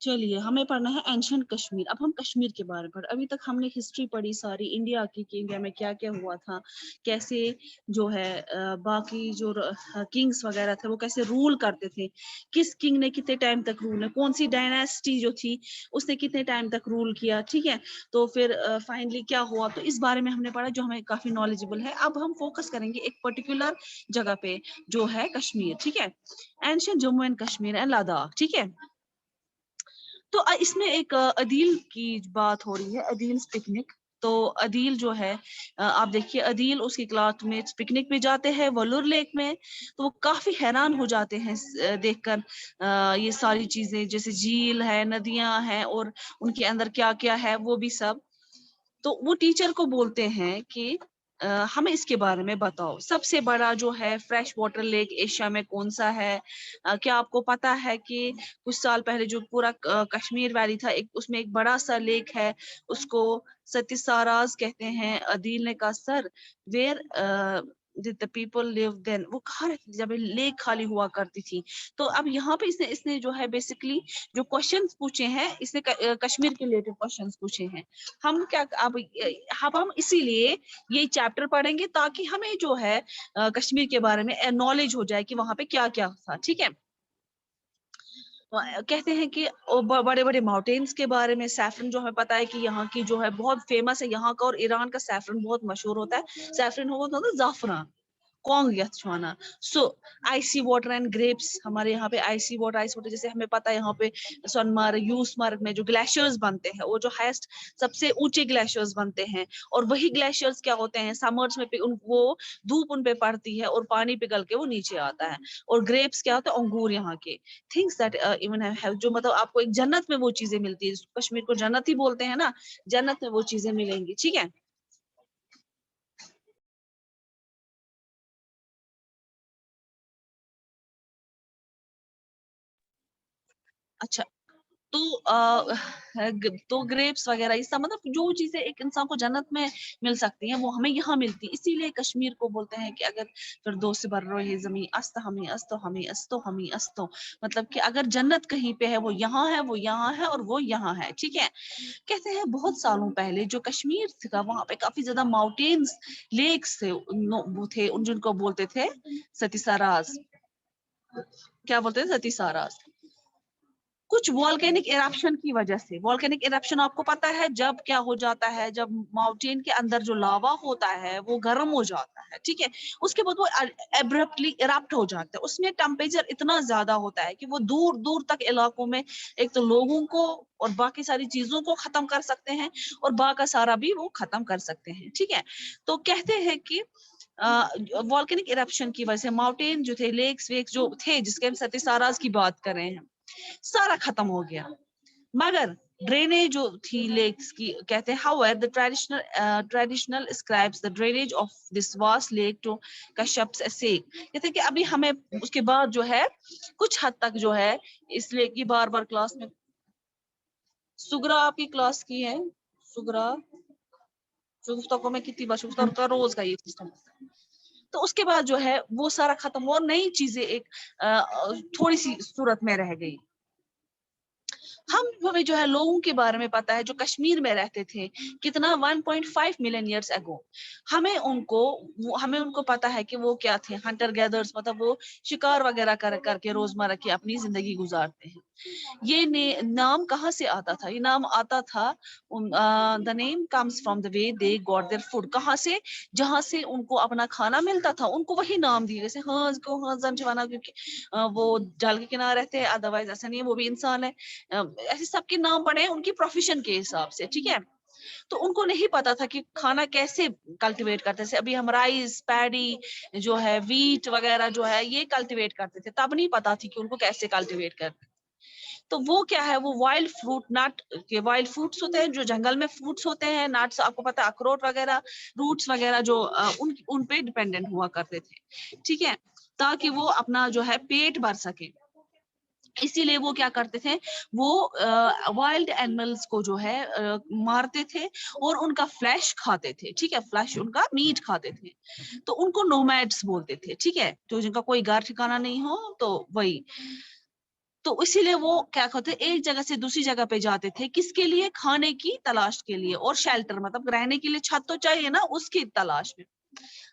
चलिए हमें पढ़ना है एंशियंट कश्मीर। अब हम कश्मीर के बारे में पढ़, अभी तक हमने हिस्ट्री पढ़ी सारी इंडिया की कि इंडिया में क्या क्या हुआ था, कैसे जो है बाकी जो किंग्स वगैरह थे वो कैसे रूल करते थे, किस किंग ने कितने टाइम तक रूल है, कौन सी डायनेस्टी जो थी उसने कितने टाइम तक रूल किया, ठीक है। तो फिर फाइनली क्या हुआ, तो इस बारे में हमने पढ़ा जो हमें काफी नॉलेजेबल है। अब हम फोकस करेंगे एक पर्टिकुलर जगह पे जो है कश्मीर, ठीक है, ancient Jammu and Kashmir and Ladakh, ठीक है। तो इसमें एक अदील की बात हो रही है, अदील पिकनिक। तो अदील जो है आप देखिए अदील उसकी क्लासमेट्स पिकनिक में जाते हैं वलूर लेक में, तो वो काफी हैरान हो जाते हैं देखकर ये सारी चीजें, जैसे झील है, नदियां हैं और उनके अंदर क्या क्या है वो भी सब। तो वो टीचर को बोलते हैं कि हमें इसके बारे में बताओ, सबसे बड़ा जो है फ्रेश वाटर लेक एशिया में कौन सा है। क्या आपको पता है कि कुछ साल पहले जो पूरा कश्मीर वैली था, एक उसमें एक बड़ा सा लेक है, उसको सतीसाराज कहते हैं। अदील ने कहा sir where the people live then, वो कहाँ रहती थी जब लेक खाली हुआ करती थी। तो अब यहाँ पे इसने इसने जो है बेसिकली जो क्वेश्चंस पूछे हैं, इसने कश्मीर के रिलेटेड क्वेश्चंस पूछे हैं। हम क्या अब हम इसीलिए ये चैप्टर पढ़ेंगे ताकि हमें जो है कश्मीर के बारे में नॉलेज हो जाए कि वहां पे क्या क्या था, ठीक है। कहते हैं कि बड़े बड़े माउंटेन्स के बारे में, सैफरन जो हमें पता है कि यहाँ की जो है बहुत फेमस है, यहाँ का और ईरान का सैफरन बहुत मशहूर होता है। सैफरन होता है जाफरान Kong यथवाना। So icy water and grapes, हमारे यहाँ पे आइसी वाटर जैसे हमें पता है यहाँ पे सोनमार्ग यूसमार्ग में जो ग्लेशियर्स बनते हैं, वो जो हाईएस्ट सबसे ऊंचे ग्लेशियर्स बनते हैं, और वही ग्लेशियर्स क्या होते हैं समर्स में वो धूप उन पे पड़ती है और पानी पिघल के वो नीचे आता है। और ग्रेप्स क्या होता है, अंगूर यहाँ के। थिंग्स दैट इवन हैव, जो मतलब आपको एक जन्नत में वो चीजें मिलती है, कश्मीर को जन्नत ही बोलते हैं ना, जन्नत में वो चीजें मिलेंगी, ठीक है। अच्छा, तो तो ग्रेप्स वगैरह ये सब मतलब जो चीजें एक इंसान को जन्नत में मिल सकती हैं वो हमें यहाँ मिलती है। इसीलिए कश्मीर को बोलते हैं कि अगर फिर दो से बर रही जमी अस्त हमें अस्तो हमें अस्तो हमें अस्तो, मतलब कि अगर जन्नत कहीं पे है वो यहाँ है, वो यहाँ है और वो यहाँ है, ठीक है। कहते हैं बहुत सालों पहले जो कश्मीर था वहां पे काफी ज्यादा माउंटेन्स लेक्स थे, वो थे उन जिनको बोलते थे सतीसाराज। क्या बोलते थे, सतीसाराज। कुछ वॉल्केनिक इरप्शन की वजह से, वॉल्केनिक इरप्शन आपको पता है जब क्या हो जाता है, जब माउंटेन के अंदर जो लावा होता है वो गर्म हो जाता है, ठीक है। उसके बाद वो एब्रप्टली इरप्ट हो जाता है, उसमें टेम्परेचर इतना ज्यादा होता है कि वो दूर दूर तक इलाकों में एक तो लोगों को और बाकी सारी चीजों को खत्म कर सकते हैं, और बाका सारा भी वो खत्म कर सकते हैं, ठीक है। तो कहते हैं कि वॉल्केनिक इरप्शन की वजह से माउंटेन जो थे, लेक्स वेक्स जो थे, जिसके हम सतीसाराज की बात कर रहे हैं, सारा खत्म हो गया। मगर ड्रेनेज जो थी लेक्स की, कहते हैं however the traditional describes the drainage of this vast lake to Kashyap's essay। कहते हैं कि अभी हमें उसके बाद जो है कुछ हद तक जो है इस लेक की बार बार क्लास में, सुगरा आपकी क्लास की है, सुगरा शुगुफ्ता को मैं कितनी बार शुगुफ्ता का रोज का ये सिस्टम। तो उसके बाद जो है वो सारा खत्म हुआ और नई चीजें एक थोड़ी सी सूरत में रह गई। हमें जो है लोगों के बारे में पता है जो कश्मीर में रहते थे, कितना 1.5 मिलियन ईयर्स अगो। हमें उनको पता है कि वो क्या थे, हंटर गैदर्स, मतलब वो शिकार वगैरह करके रोजमर्रा की अपनी जिंदगी गुजारते हैं। ये नाम कहाँ से आता था, ये नाम आता था, the name comes from the way they got their food. कहाँ से, जहाँ से उनको अपना खाना मिलता था उनको वही नाम दिए, जैसे हंस को हंस जवाना, क्योंकि वो जल के किनारे रहते हैं, अदरवाइज ऐसा नहीं है, वो भी इंसान है। ऐसे सबके नाम पड़े हैं उनकी प्रोफेशन के हिसाब से, ठीक है। तो उनको नहीं पता था कि खाना कैसे कल्टीवेट करते थे। अभी हम राइस, पैडी जो है, वीट वगैरह जो है ये कल्टीवेट करते थे, तब नहीं पता थी कि उनको कैसे कल्टीवेट करते। तो वो क्या है, वो वाइल्ड फ्रूट नट के वाइल्ड फ्रूट्स होते हैं जो जंगल में फ्रूट्स होते हैं, नट्स आपको पता है, अखरोट वगैरह, रूट्स वगैरह जो उन पे डिपेंडेंट हुआ करते थे, ठीक है, ताकि वो अपना जो है पेट भर सके। इसीलिए वो क्या करते थे, वो वाइल्ड एनिमल्स को जो है मारते थे और उनका फ्लैश खाते थे, ठीक है, फ्लैश उनका मीट खाते थे। तो उनको नोमैड्स बोलते थे, ठीक है, तो जिनका कोई घर ठिकाना नहीं हो तो वही। तो इसीलिए वो क्या कहते हैं, एक जगह से दूसरी जगह पे जाते थे, किसके लिए? खाने की तलाश के लिए, और शेल्टर मतलब रहने के लिए छत तो चाहिए ना, उसकी तलाश में।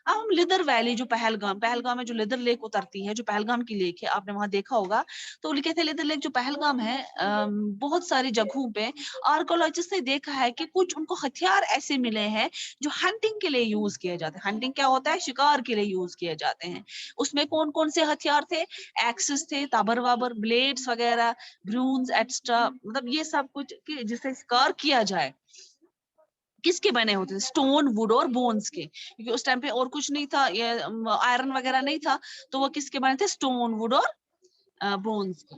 अब हम लिदर वैली, जो पहलगाम में जो लिदर लेक उतरती है, जो पहलगाम की लेक है, आपने वहां देखा होगा। तो लिखे थे लिदर लेक जो पहलगाम है, बहुत सारी जगहों पे आर्कोलॉजिस्ट ने देखा है कि कुछ उनको हथियार ऐसे मिले हैं जो हंटिंग के लिए यूज किए जाते हैं। हंटिंग क्या होता है? शिकार के लिए यूज किए जाते हैं। उसमें कौन कौन से हथियार थे? एक्सिस थे, ताबर वाबर, ब्लेड्स वगैरह, ब्रून्स एक्स्ट्रा, मतलब ये सब कुछ जिससे शिकार किया जाए। किसके बने होते थे? स्टोन, वुड और बोन्स के, क्योंकि उस टाइम पे और कुछ नहीं था, ये आयरन वगैरह नहीं था, तो वो किसके बने थे? स्टोन, वुड और बोन्स के।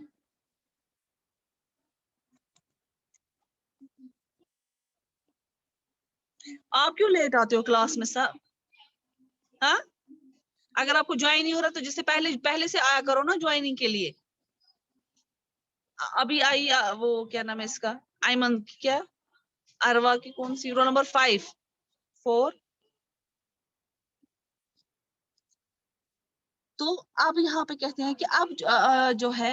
आप क्यों लेट आते हो क्लास में सर? हाँ, अगर आपको ज्वाइन नहीं हो रहा तो जिससे पहले पहले से आया करो ना ज्वाइनिंग के लिए। अभी आई वो क्या नाम है इसका, आयमन की क्या, अरवा की कौन सी, रोल नंबर 5 4। तो अब यहाँ पे कहते हैं कि अब जो है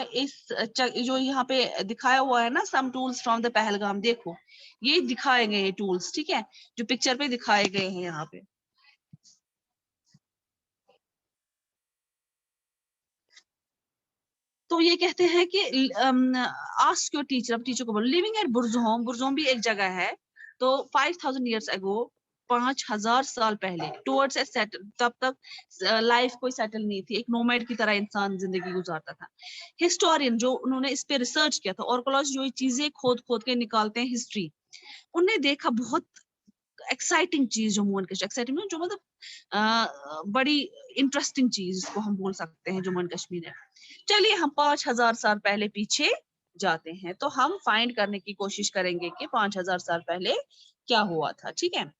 जो यहाँ पे दिखाया हुआ है ना, some tools from the Pahalgam, देखो ये दिखाए गए हैं टूल्स, ठीक है, जो पिक्चर पे दिखाए गए हैं यहाँ पे। तो ये कहते हैं कि आस्क योर टीचर, अब टीचर को बोलो, लिविंग एट बुर्जहोम, बुर्जहोम भी एक जगह है। तो 5000 years ago, 5000 साल पहले, टुवर्ड्स ए सेटल, तब तक लाइफ कोई सेटल नहीं थी, एक नोमैड की तरह इंसान जिंदगी गुजारता था। हिस्टोरियन जो उन्होंने इस पे रिसर्च किया था, आर्कोलॉजिस्ट जो ये चीजें खोद खोद के निकालते हैं हिस्ट्री, उनने देखा बहुत एक्साइटिंग चीज जम्मू एंड कश्मीर, एक्साइटिंग जो मतलब बड़ी इंटरेस्टिंग चीज इसको हम बोल सकते हैं जम्मू एंड कश्मीर है। चलिए हम 5000 साल पहले पीछे जाते हैं, तो हम फाइंड करने की कोशिश करेंगे कि 5000 साल पहले क्या हुआ था, ठीक है।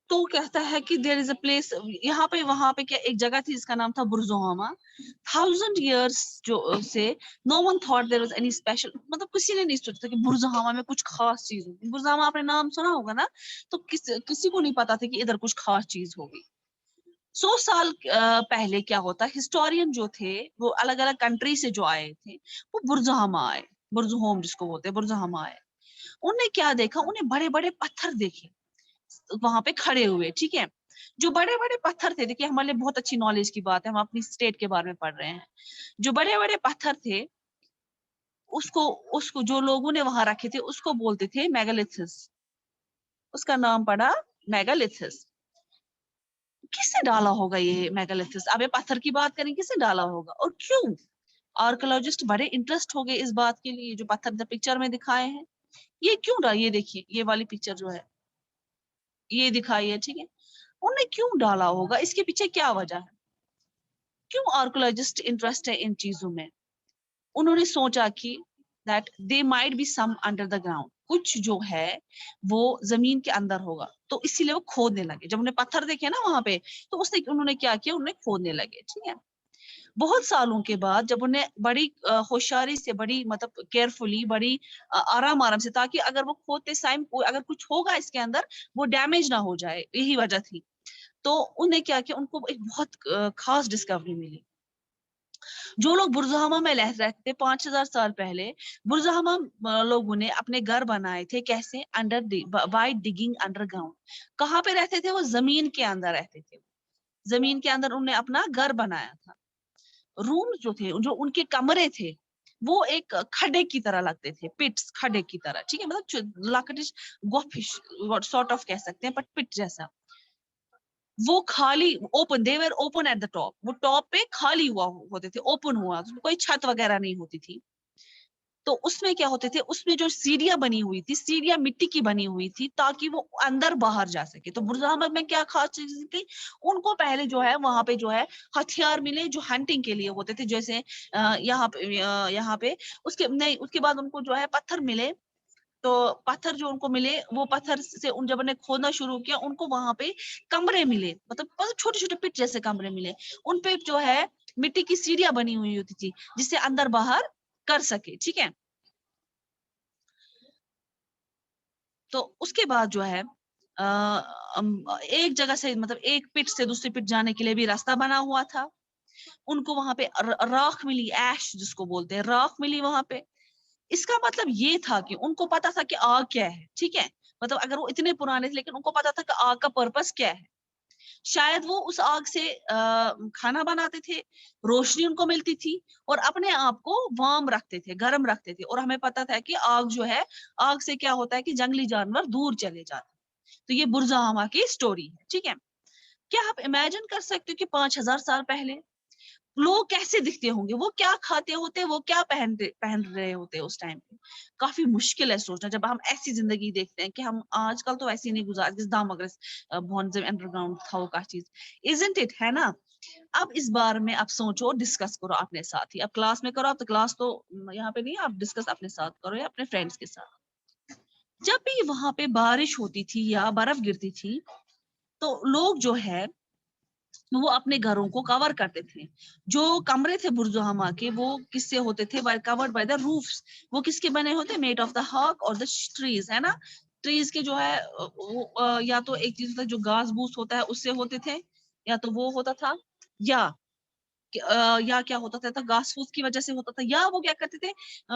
तो कहता है कि देयर इज अ प्लेस, यहाँ पे वहां पे क्या एक जगह थी जिसका नाम था बुरजोहामा। 1000 years जो से no one thought there was any special, मतलब किसी ने नहीं सोचा था कि बुरजोहामा में कुछ खास चीज होगी। बुरजोहामा आपने नाम सुना होगा ना, तो किसी को नहीं पता था कि इधर कुछ खास चीज होगी। 100 साल पहले क्या होता, हिस्टोरियन जो थे वो अलग अलग कंट्री से जो आए थे, वो बुरजोहामा आए, बुरजहोम जिसको बोलते हैं, बुरजोहामा आए। उन्हें क्या देखा? उन्हें बड़े बड़े पत्थर देखे वहां पे खड़े हुए, ठीक है। जो बड़े बड़े पत्थर थे, देखिए हमारे लिए बहुत अच्छी नॉलेज की बात है, हम अपनी स्टेट के बारे में पढ़ रहे हैं। जो बड़े बड़े पत्थर थे, उसको उसको जो लोगों ने वहां रखे थे उसको बोलते थे मेगालिथिस। उसका नाम पड़ा मेगालिथिस। किसने डाला होगा ये मेगालिथिस? अब ये पत्थर की बात करें, किसने डाला होगा और क्यों? आर्कोलॉजिस्ट बड़े इंटरेस्ट हो गए इस बात के लिए, जो पत्थर पिक्चर में दिखाए हैं, ये क्यों डाला? ये देखिए, ये वाली पिक्चर जो है ये दिखाई है, ठीक है। उन्हें क्यों डाला होगा? इसके पीछे क्या वजह है? क्यों आर्कोलॉजिस्ट इंटरेस्ट है इन चीजों में? उन्होंने सोचा कि that they might be sum under the ground, कुछ जो है वो जमीन के अंदर होगा, तो इसीलिए वो खोदने लगे। जब उन्हें पत्थर देखे ना वहां पे, तो उसने उन्होंने क्या किया, उन्हें खोदने लगे, ठीक है। बहुत सालों के बाद जब उन्हें बड़ी होशियारी से, बड़ी मतलब केयरफुली, बड़ी आराम आराम से, ताकि अगर वो खोदते टाइम अगर कुछ होगा इसके अंदर, वो डैमेज ना हो जाए, यही वजह थी। तो उन्हें क्या किया, उनको एक बहुत खास डिस्कवरी मिली। जो लोग बुरजहामा में रहते थे 5000 साल पहले, बुरजहामा लोगों ने अपने घर बनाए थे कैसे? Under, by digging underground. कहाँ पे रहते थे वो? जमीन के अंदर रहते थे। जमीन के अंदर उन्होंने अपना घर बनाया था। रूम्स जो थे, जो उनके कमरे थे, वो एक खड्डे की तरह लगते थे, पिट्स, खड्डे की तरह, ठीक है, मतलब लकड़िश गोफिश सॉर्ट ऑफ कह सकते हैं, बट पिट जैसा। वो खाली, open, they were open at the top, वो टॉप पे खाली हुआ होते थे, ओपन हुआ, कोई छत वगैरह नहीं होती थी। तो उसमें क्या होते थे, उसमें जो सीढ़ियां बनी हुई थी, सीढ़ियां मिट्टी की बनी हुई थी, ताकि वो अंदर बाहर जा सके। तो बुर्ज अहमद में क्या खास चीज थी? उनको पहले जो है वहां पे जो है हथियार मिले, जो हंटिंग के लिए होते थे, जैसे यहाँ पे उसके नहीं, उसके बाद उनको जो है पत्थर मिले। तो पत्थर जो उनको मिले, वो पत्थर से उन जब उन्हें खोदना शुरू किया, उनको वहां पे कमरे मिले, मतलब छोटे छोटे पिट जैसे कमरे मिले। उन पे जो है मिट्टी की सीढ़ियां बनी हुई होती थी, जिससे अंदर बाहर कर सके, ठीक है। तो उसके बाद जो है एक जगह से मतलब एक पिट से दूसरी पिट जाने के लिए भी रास्ता बना हुआ था। उनको वहां पे राख मिली, ऐश जिसको बोलते हैं, राख मिली वहां पे। इसका मतलब ये था कि उनको पता था कि आग क्या है, ठीक है। मतलब अगर वो इतने पुराने थे लेकिन उनको पता था कि आग का पर्पस क्या है। शायद वो उस आग से खाना बनाते थे, रोशनी उनको मिलती थी और अपने आप को वार्म रखते थे, गर्म रखते थे। और हमें पता था कि आग जो है, आग से क्या होता है कि जंगली जानवर दूर चले जाते हैं। तो ये बुरज़ामा की स्टोरी है, ठीक है। क्या आप इमेजिन कर सकते हो कि 5,000 साल पहले लोग कैसे दिखते होंगे, वो क्या खाते होते, वो क्या पहन रहे होते उस टाइम पे। काफी मुश्किल है सोचना जब हम ऐसी जिंदगी देखते हैं कि हम आजकल तो ऐसी नहीं गुजार जिस दाम अगर अंडरग्राउंड था वो का चीज, इजंट इट, है ना। अब इस बारे में आप सोचो, डिस्कस करो अपने साथ ही। अब क्लास में करो, अब तो क्लास तो यहाँ पे नहीं, आप डिस्कस अपने साथ करो या अपने फ्रेंड्स के साथ। जब भी वहां पे बारिश होती थी या बर्फ गिरती थी तो लोग जो है वो अपने घरों को कवर करते थे। जो कमरे थे बुर्जुहामा के, वो किससे होते थे? Covered by the roofs. वो किसके बने होते? मेड ऑफ द हक और द ट्रीज, है ना। ट्रीज के जो है या तो एक चीज होता है जो घास भूस होता है उससे होते थे, या तो वो होता था, या या क्या होता था, घास फूस की वजह से होता था, या वो क्या करते थे,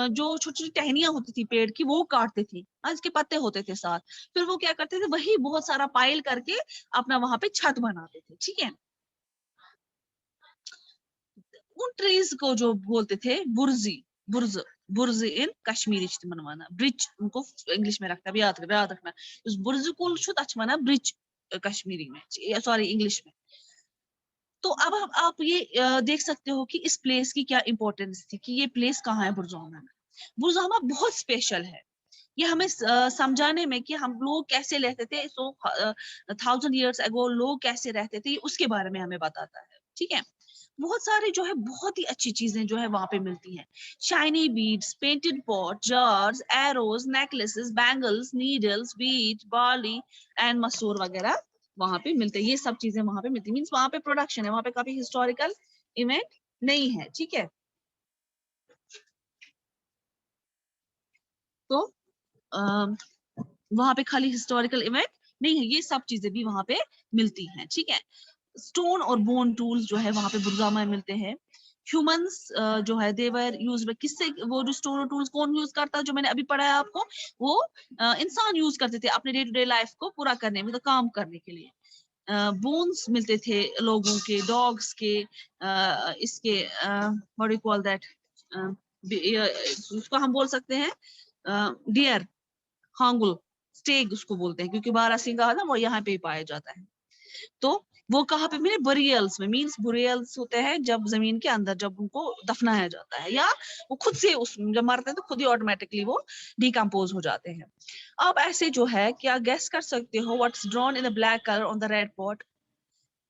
जो छोटी छोटी टहनियां होती थी पेड़ की वो काटते थे, इसके पत्ते होते थे साथ। फिर वो क्या करते थे, वही बहुत सारा पाइल करके अपना वहां पे छत बनाते थे, ठीक है। उन ट्रीज को जो बोलते थे बुर्जी, बुर्ज, बुर्ज इन कश्मीरी मनवाना ब्रिज, उनको इंग्लिश में रखता है, याद रखना। उस बुर्ज को मना ब्रिज कश्मीरी में, सॉरी इंग्लिश में। तो अब आप ये देख सकते हो कि इस प्लेस की क्या इंपॉर्टेंस थी, कि ये प्लेस कहाँ है बुरजामा में। बुरजामा बहुत स्पेशल है। ये हमें समझाने में कि हम लोग कैसे रहते थे, सो 1000 years ago लोग कैसे रहते थे, उसके बारे में हमें बताता है, ठीक है। बहुत सारे जो है बहुत ही अच्छी चीजें जो है वहां पे मिलती हैं। Shiny beads, painted pot, jars, arrows, necklaces, bangles, needles, wheat, barley and masoor वगैरह वहां पे मिलते हैं। ये सब चीजें वहां पे मिलती, मीन्स वहां पे प्रोडक्शन है, वहां पे काफी हिस्टोरिकल इवेंट नहीं है, ठीक है। तो वहां पे खाली हिस्टोरिकल इवेंट नहीं है, ये सब चीजें भी वहां पे मिलती हैं, ठीक है। स्टोन और बोन टूल्स जो है वहां पे बुरजामा में मिलते हैं। ह्यूमंस जो है देवर यूज, किससे वो जो स्टोन और टूल्स कौन यूज करता है, जो मैंने अभी पढ़ा है आपको, वो इंसान यूज करते थे अपने डे टू डे लाइफ को पूरा करने में, तो काम करने के लिए। बोन्स मिलते थे लोगों के, डॉग्स के, इसके व्हाट यू कॉल दैट, उसको हम बोल सकते हैं डियर, हांगुल, स्टेग उसको बोलते हैं, क्योंकि बारहसिंगा ना वो यहाँ पे ही पाया जाता है। तो वो कहाँ पे मिले? बुरियल्स में, मीन्स बुरियल्स होते हैं जब जमीन के अंदर जब उनको दफनाया जाता है, या वो खुद से उस जब मरते हैं तो खुद ही ऑटोमेटिकली वो डिकम्पोज हो जाते हैं। अब ऐसे जो है, क्या गेस कर सकते हो what's drawn in the black colour on the red pot?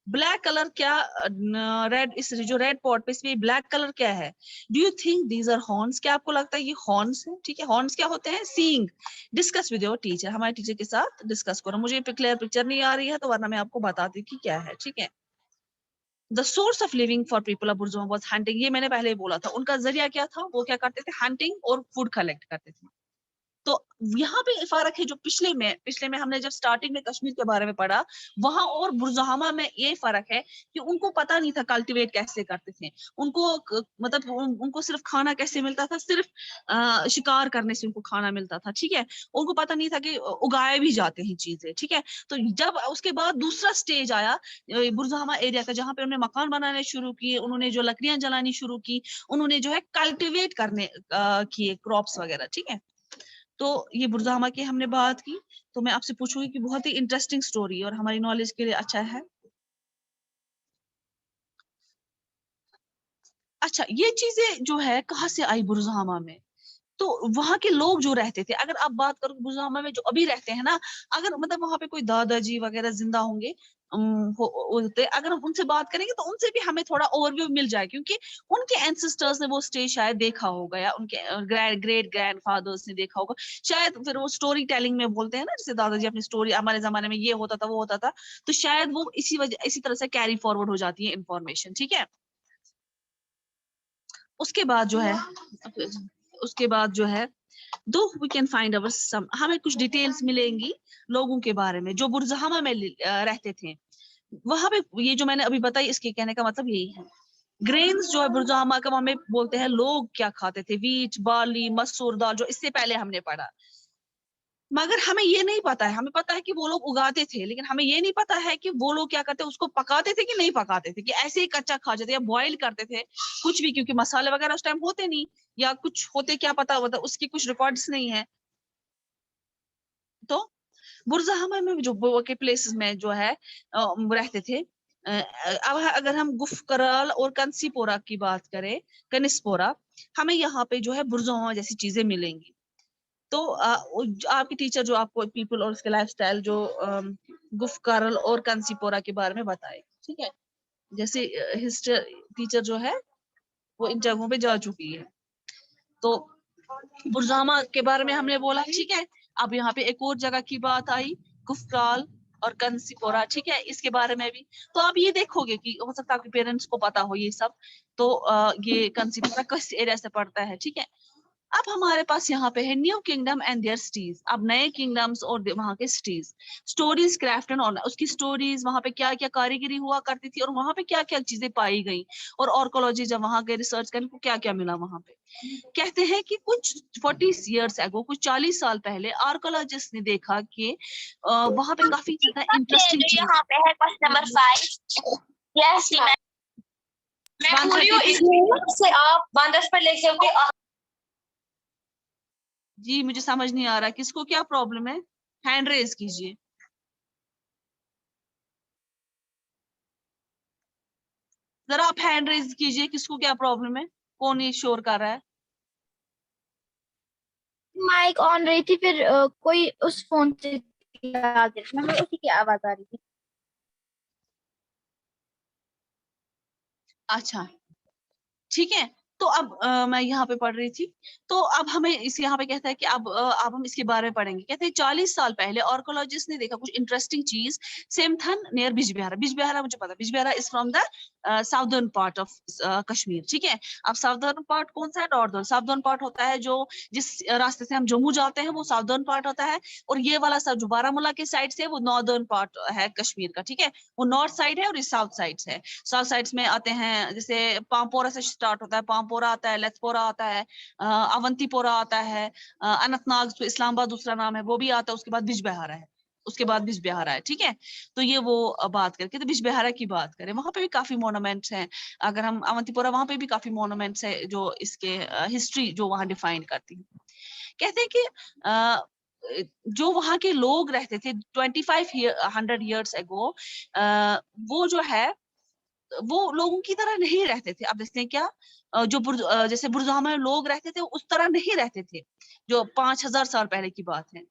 Black colour क्या, रेड, इस जो रेड पॉट पे इसमें ब्लैक कलर क्या है? Do you think these are horns? क्या आपको लगता है ये हॉर्न्स है? ठीक है, हॉर्न्स क्या होते हैं? सींग। डिस्कस विद योर टीचर, हमारे टीचर के साथ डिस्कस करो। मुझे क्लियर पिक्चर नहीं आ रही है तो वरना मैं आपको बताती कि क्या है, ठीक है। The source of living for people of बुर्जुआ was hunting, ये मैंने पहले ही बोला था। उनका जरिया क्या था? वो क्या करते थे? हंटिंग और फूड कलेक्ट करते थे। तो यहाँ पे फर्क है, जो पिछले में हमने जब स्टार्टिंग में कश्मीर के बारे में पढ़ा, वहां और बुरजहामा में ये फर्क है कि उनको पता नहीं था कल्टीवेट कैसे करते थे। उनको मतलब उनको सिर्फ खाना कैसे मिलता था, सिर्फ शिकार करने से उनको खाना मिलता था, ठीक है। उनको पता नहीं था कि उगाए भी जाते हैं चीजें, ठीक है। तो जब उसके बाद दूसरा स्टेज आया बुरजहामा एरिया का, जहाँ पे उन्होंने मकान बनाने शुरू किए, उन्होंने जो लकड़ियां जलानी शुरू की, उन्होंने जो है कल्टिवेट करने किए क्रॉप्स वगैरह, ठीक है। तो ये बुरज़ामा की हमने बात की। तो मैं आपसे पूछूंगी कि बहुत ही इंटरेस्टिंग स्टोरी और हमारी नॉलेज के लिए अच्छा है। अच्छा, ये चीजें जो है कहाँ से आई बुरज़ामा में? तो वहां के लोग जो रहते थे, अगर आप बात करो बुरज़ामा में जो अभी रहते हैं ना, अगर मतलब वहां पे कोई दादाजी वगैरह जिंदा होंगे, होते, अगर हम उनसे बात करेंगे तो उनसे भी हमें थोड़ा ओवरव्यू मिल जाए, क्योंकि उनके एंसेस्टर्स ने वो स्टेज शायद देखा होगा, या उनके ग्रेट ग्रैंड फादर्स ने देखा होगा शायद। फिर वो स्टोरी टेलिंग में बोलते हैं ना, जैसे दादाजी अपनी स्टोरी, हमारे जमाने में ये होता था वो होता था, तो शायद वो इसी तरह से कैरी फॉरवर्ड हो जाती है इंफॉर्मेशन, ठीक है। उसके बाद जो है, उसके बाद जो है दो वी कैन फाइंड अवर सम, हमें कुछ डिटेल्स मिलेंगी लोगों के बारे में जो बुर्जहामा में रहते थे वहां पे। ये जो मैंने अभी बताई इसके कहने का मतलब यही है। ग्रेन्स जो है बुर्जहामा का हमें बोलते हैं लोग क्या खाते थे, वीट, बार्ली, मसूर दाल, जो इससे पहले हमने पढ़ा। मगर हमें ये नहीं पता है, हमें पता है कि वो लोग उगाते थे, लेकिन हमें ये नहीं पता है कि वो लोग क्या करते, उसको पकाते थे कि नहीं पकाते थे, कि ऐसे ही कच्चा खा जाते या बॉईल करते थे कुछ भी, क्योंकि मसाले वगैरह उस टाइम होते नहीं, या कुछ होते क्या पता, मतलब उसकी कुछ रिकॉर्ड्स नहीं है। तो बुर्जहामा में जो के प्लेसेस में जो है रहते थे। अब अगर हम गुफ कराल और कंसीपोरा की बात करें, कनिस्पोरा, हमें यहाँ पे जो है बुर्जहामा जैसी चीजें मिलेंगी। तो आपकी टीचर जो आपको पीपल और उसके लाइफस्टाइल जो गुफ करल और कंसीपोरा के बारे में बताए, ठीक है। जैसे हिस्ट्री टीचर जो है वो इन जगहों पे जा चुकी है। तो बुर्जामा के बारे में हमने बोला, ठीक है। अब यहाँ पे एक और जगह की बात आई, गुफराल और कंसीपोरा, ठीक है, इसके बारे में भी। तो आप ये देखोगे कि हो सकता है आपके पेरेंट्स को पता हो ये सब। तो ये कंसीपोरा किस एरिया से पड़ता है, ठीक है। अब हमारे पास यहाँ पे है new kingdom and their cities. अब नए किंगडम्स और वहां के सिटीज, स्टोरीज क्राफ्ट एंड उसकी स्टोरीज, वहां पे क्या क्या कारीगरी हुआ करती थी और वहां पे क्या क्या चीजें पाई गई, और आर्कोलॉजी जब वहां के रिसर्च करने को क्या क्या मिला वहां पे। कहते हैं कि कुछ 40 इयर्स एगो, कुछ 40 साल पहले आर्कोलॉजिस्ट ने देखा कि वहां पे काफी ज्यादा इंटरेस्टिंग चीज। यहाँ पे है क्वेश्चन नंबर 5। यस मैं पूरी हूँ इससे आप 110 पर लिख दोगे। जी मुझे समझ नहीं आ रहा किसको क्या प्रॉब्लम है, हैंड रेज कीजिए। जरा आप हैंड रेज कीजिए, किसको क्या प्रॉब्लम है, कौन ये शोर कर रहा है। माइक ऑन रही थी, फिर कोई उस फोन से हमें उसी की आवाज आ रही थी। अच्छा ठीक है। तो अब मैं यहाँ पे पढ़ रही थी। तो अब हमें इस यहाँ पे कहता है कि अब हम इसके बारे में पढ़ेंगे। कहते हैं 40 साल पहले आर्कोलॉजिस्ट ने देखा कुछ इंटरेस्टिंग चीज, सेमथन नियर बिजबिहारा। बिजबिहारा मुझे पता है, Bijbehara is from the southern part of Kashmir, ठीक है। अब साउदर्न पार्ट कौन सा है, नॉर्दर्न। साउदर्न पार्ट होता है जो जिस रास्ते से हम जम्मू जाते हैं वो साउदर्न पार्ट होता है, और ये वाला सब जो बारामूला के साइड से वो नॉर्दर्न पार्ट है कश्मीर का, ठीक है। वो नॉर्थ साइड है और ये साउथ साइड है। साउथ साइड्स में आते हैं, जैसे पामपोरा से स्टार्ट होता है, पामपोरा आता है, लेथपोरा आता है, अवंतीपोरा आता है, अनंतनाग तो इस्लामाबाद दूसरा नाम है वो भी आता है, उसके बाद बिजबिहारा है, उसके बाद बिजबिहारा है, ठीक है। तो ये वो बात करके, तो बिजबिहारा की बात करें, वहां पे भी काफी मोनूमेंट्स हैं। अगर हम अवंतीपोरा, वहां पे भी काफी मोनूमेंट्स है जो इसके हिस्ट्री जो वहां डिफाइन करती है। कहते हैं कि जो वहां के लोग रहते थे 2500 ईयर्स एगो, वो जो है वो लोगों की तरह नहीं रहते थे। अब देखते हैं क्या, जैसे बुर्जुआमा में लोग रहते थे उस तरह नहीं रहते थे, जो 5000 साल पहले की बात है।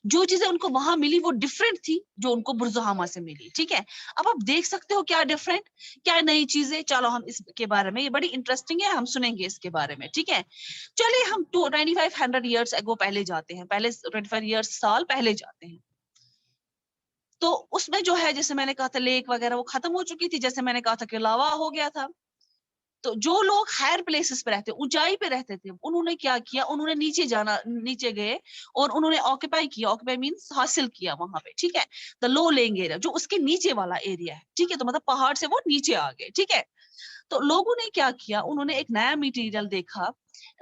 जो चीजें उनको वहां मिली वो डिफरेंट थी जो उनको बुर्जुआमा से मिली, ठीक है। अब आप देख सकते हो क्या डिफरेंट, क्या नई चीजें। चलो हम इसके बारे में, ये बड़ी इंटरेस्टिंग है, हम सुनेंगे इसके बारे में, ठीक है। चलिए हम 2500 ईयर्स एगो पहले जाते हैं, पहले 25 ईयर्स साल पहले जाते हैं। तो उसमें जो है, जैसे मैंने कहा था लेक वगैरह वो खत्म हो चुकी थी, जैसे मैंने कहा था कि लावा हो गया था। तो जो लोग हायर प्लेसेस पे रहते, ऊंचाई पे रहते थे, उन्होंने क्या किया, उन्होंने नीचे गए और उन्होंने ऑक्यूपाई किया। ऑक्यूपाई मींस हासिल किया वहां पे, ठीक है। द लो लेइंग एरिया, जो उसके नीचे वाला एरिया है, ठीक है। तो मतलब पहाड़ से वो नीचे आ गए, ठीक है। तो लोगों ने क्या किया, उन्होंने एक नया मटेरियल देखा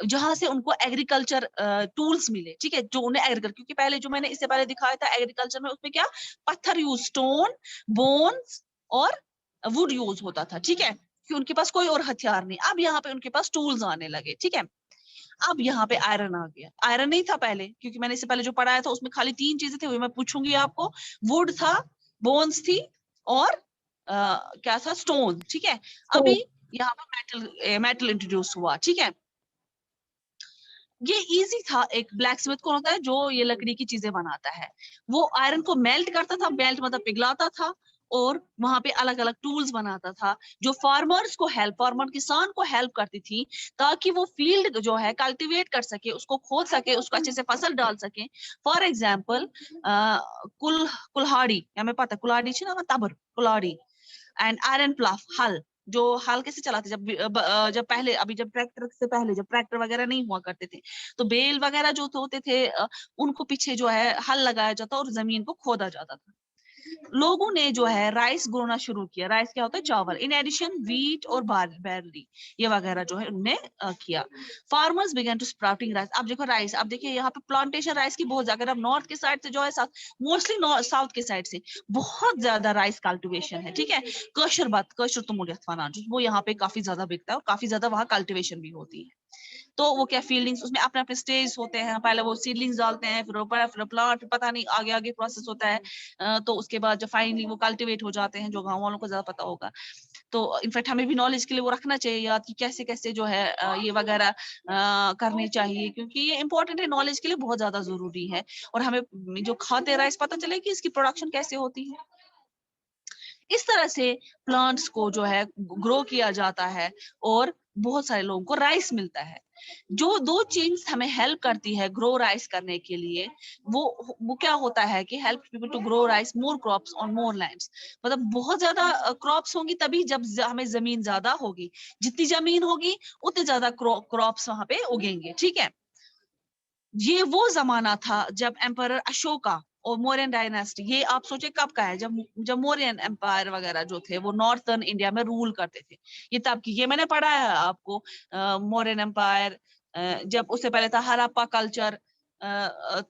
जहां से उनको एग्रीकल्चर टूल्स मिले, ठीक है। जो उन्हें एग्रीकल्चर, क्योंकि पहले जो मैंने इससे पहले दिखाया था एग्रीकल्चर में, उसमें क्या पत्थर यूज, स्टोन, बोन्स और वुड यूज होता था, ठीक है, कि उनके पास कोई और हथियार नहीं। अब यहाँ पे उनके पास टूल्स आने लगे, ठीक है। अब यहाँ पे आयरन आ गया। आयरन नहीं था पहले, क्योंकि मैंने इससे पहले जो पढ़ाया था उसमें खाली 3 चीजें थी, वही मैं पूछूंगी आपको। वुड था, बोन्स थी, और क्या था, स्टोन, ठीक है। अभी यहाँ पर मेटल इंट्रोड्यूस हुआ, ठीक है। ये इजी था। एक ब्लैक स्मिथ कौन होता है, जो ये लकड़ी की चीजें बनाता है, वो आयरन को मेल्ट करता था, मेल्ट मतलब पिघलाता था, और वहां पे अलग अलग टूल्स बनाता था, जो फार्मर किसान को हेल्प करती थी, ताकि वो फील्ड जो है कल्टीवेट कर सके, उसको खोद सके, उसको अच्छे से फसल डाल सके। फॉर एग्जाम्पल कुल्हाड़ी, हमें पता है कुल्हाड़ी ना, तबर कुल्हाड़ी, एंड आयरन प्लाफ, हल, जो हल कैसे चलाते, जब पहले, अभी जब ट्रैक्टर से पहले जब ट्रैक्टर वगैरह नहीं हुआ करते थे, तो बेल वगैरह जो होते थे, उनको पीछे जो है हल लगाया जाता और जमीन को खोदा जाता था। लोगों ने जो है राइस ग्रोना शुरू किया। राइस क्या होता है? चावल। इन एडिशन व्हीट और बैरली, ये वगैरह जो है उनने किया। Farmers began to sprouting rice. अब देखो राइस, अब देखिए यहाँ पे प्लांटेशन राइस की बहुत ज्यादा, अब नॉर्थ के साइड से जो है, मोस्टली साउथ के साइड से बहुत ज्यादा राइस कल्टिवेशन है, ठीक है। कशर बात, कशर तो वो यहाँ पे काफी ज्यादा बिकता है और काफी ज्यादा वहाँ कल्टिवेशन भी होती है। तो वो क्या फील्डिंग्स, उसमें अपने अपने स्टेज होते हैं, पहले वो सीडलिंग्स डालते हैं, फिर ऊपर, फिर प्लांट, पता नहीं आगे आगे प्रोसेस होता है। तो उसके बाद जब फाइनली वो कल्टीवेट हो जाते हैं, जो गांव वालों को ज्यादा पता होगा। तो इनफैक्ट हमें भी नॉलेज के लिए वो रखना चाहिए याद कि कैसे कैसे जो है ये वगैरह करनी चाहिए, क्योंकि ये इंपॉर्टेंट है, नॉलेज के लिए बहुत ज्यादा जरूरी है। और हमें जो खाते राइस पता चले कि इसकी प्रोडक्शन कैसे होती है। इस तरह से प्लांट्स को जो है ग्रो किया जाता है और बहुत सारे लोगों को राइस मिलता है। जो दो चीज हमें हेल्प करती है ग्रो राइस करने के लिए, वो क्या होता है कि help people to grow rice more crops on more lands. मतलब बहुत ज्यादा क्रॉप्स होंगी तभी जब हमें जमीन ज्यादा होगी, जितनी जमीन होगी उतने ज्यादा क्रॉप्स वहां पे उगेंगे, ठीक है। ये वो जमाना था जब एम्परर अशोका और मौर्यन डायनेस्टी, ये आप सोचे कब का है, जब मौर्यन एम्पायर वगैरह जो थे वो नॉर्थर्न इंडिया में रूल करते थे। ये तब की, ये मैंने पढ़ा है आपको, मौर्यन एम्पायर, जब उससे पहले था हड़प्पा कल्चर,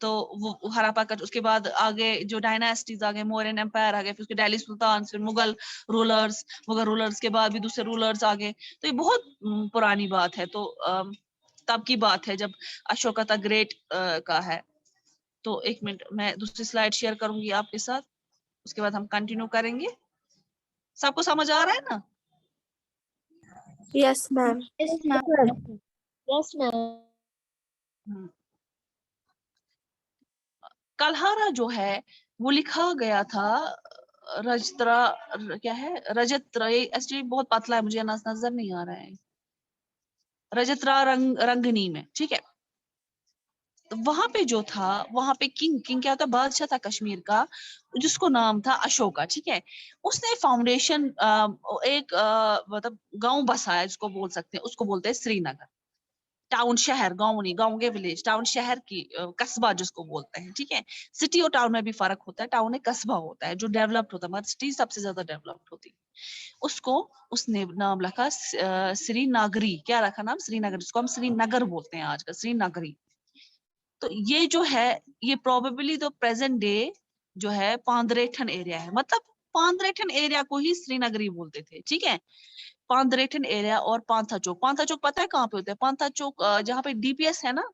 तो वो हड़प्पा कल्चर, उसके बाद आगे जो डायनेस्टीज आ गए, मौर्यन एम्पायर आ गए, फिर उसके दिल्ली सुल्तान, फिर मुगल रूलर्स के बाद भी दूसरे रूलर्स आ गए। तो ये बहुत पुरानी बात है। तो तब की बात है जब अशोका द ग्रेट का है। तो एक मिनट, मैं दूसरी स्लाइड शेयर करूंगी आपके साथ, उसके बाद हम कंटिन्यू करेंगे। सबको समझ आ रहा है ना? Yes, ma'am. Yes, ma'am. Yes, ma'am. कलहारा जो है वो लिखा गया था रजत्रा, क्या है रजत्र, एक्चुअली बहुत पतला है, मुझे नजर नहीं आ रहा है, रजत्रा रंगनी में, ठीक है। तो वहां पे जो था, वहां पे किंग क्या होता, बादशाह था कश्मीर का, जिसको नाम था अशोका, ठीक है। उसने फाउंडेशन, एक मतलब गांव बसाया, जिसको बोल सकते हैं, उसको बोलते हैं श्रीनगर। टाउन, शहर, गांव नहीं, गांव के विलेज, टाउन शहर की, कस्बा जिसको बोलते हैं, ठीक है। सिटी और टाउन में भी फर्क होता है। टाउन एक कस्बा होता है जो डेवलप्ड होता है, मगर सिटी सबसे ज्यादा डेवलप्ड होती है। उसको उसने नाम रखा श्रीनगरी। क्या रखा नाम? श्रीनगर, जिसको हम श्रीनगर बोलते हैं आज का, श्रीनगरी। तो ये जो है, ये प्रोबेबली तो प्रेजेंट डे जो है पांदरेठन एरिया है, मतलब पांदरेठन एरिया को ही श्रीनगरी बोलते थे, ठीक है। पांदरेठन एरिया और पांथा चौक। पांथा चौक पता है कहाँ पे होता है? पांथा चौक जहाँ पे डीपीएस है ना,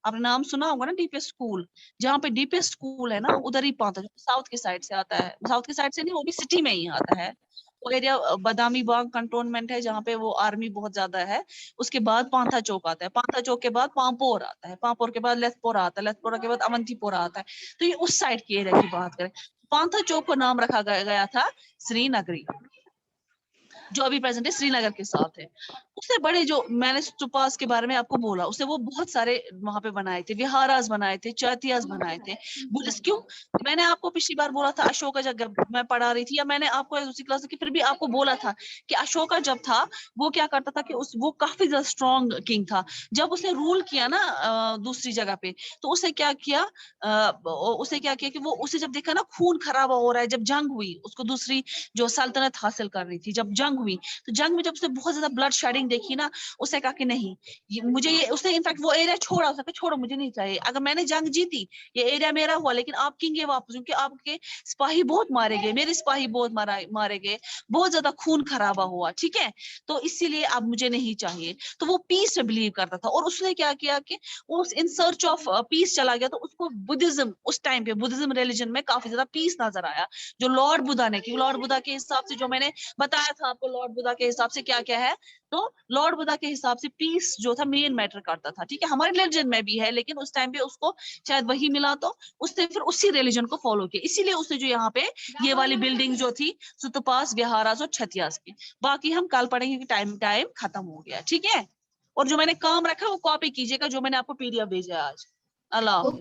आपने नाम सुना होगा ना, डीपीएस स्कूल। जहाँ पे डीपीएस स्कूल है ना, उधर ही पांथा चौक, साउथ के साइड से आता है, साउथ के साइड से नहीं, वो भी सिटी में ही आता है। वो एरिया बदामी बाग कंटोनमेंट है, जहाँ पे वो आर्मी बहुत ज्यादा है। उसके बाद पांथा चौक आता है, पांथा चौक के बाद पामपोर आता है, पामपोर के बाद लेथपोरा आता है, लेथपोरा के बाद अवंतीपोरा आता है। तो ये उस साइड की एरिया की बात करें, पांथा चौक को नाम रखा गया था श्रीनगरी, जो अभी प्रेजेंट है श्रीनगर के साथ है। उससे बड़े जो मैंने स्तूपास के बारे में आपको बोला, उससे वो बहुत सारे वहां पे बनाए थे, विहारास बनाए थे, चैतियास बनाए थे। बुद्धिस्ट क्यों? मैंने आपको पिछली बार बोला था, अशोका जब मैं पढ़ा रही थी, या मैंने आपको दूसरी क्लास की फिर भी आपको बोला था कि अशोका जब था, वो क्या करता था कि वो काफी ज्यादा स्ट्रॉन्ग किंग था। जब उसने रूल किया ना दूसरी जगह पे, तो उसे क्या किया, कि वो उसे जब देखा ना खून खराबा हो रहा है, जब जंग हुई, उसको दूसरी जो सल्तनत हासिल करनी थी, जब जंग हुई, तो जंग में जब उसने बहुत ज्यादा ब्लड शेडिंग देखी ना, उसने कहा कि नहीं, उसने इनफैक्ट वो एरिया छोड़ा, उसने छोड़ो, मुझे नहीं चाहिए, अगर मैंने जंग जीती, ये एरिया मेरा हुआ, लेकिन आप किंग है वापस, क्योंकि आपके सिपाही बहुत मारे गए, मेरे सिपाही बहुत मारे गए, बहुत ज्यादा खून खराबा हुआ, ठीक है। तो इसीलिए अब मुझे नहीं चाहिए। तो वो पीस में बिलीव करता था, और उसने क्या किया कि वो इन सर्च ऑफ पीस चला गया। तो उसको बुद्धिज्म, उस टाइम पे बुद्धिज्म रिलीजन में काफी ज्यादा पीस नजर आया, जो लॉर्ड बुद्धा ने की। लॉर्ड बुद्धा के हिसाब से, जो मैंने बताया था आपको, लॉर्ड बुद्धा के हिसाब से क्या क्या है, तो लॉर्ड बुद्धा के हिसाब से पीस जो था मेन मैटर करता था, ठीक है। हमारे रिलीजन में भी है, लेकिन उस टाइम पे उसको शायद वही मिला, तो उसने फिर उसी रिलीजन को फॉलो किया। इसीलिए उसने जो यहाँ पे ये वाली बिल्डिंग जो थी, सुतपास, विहारास और छतियास की, बाकी हम कल पढ़ेंगे कि टाइम खत्म हो गया, ठीक है। और जो मैंने काम रखा है वो कॉपी कीजिएगा, जो मैंने आपको पीडीएफ भेजा है आज। अल्लाह हाफिज।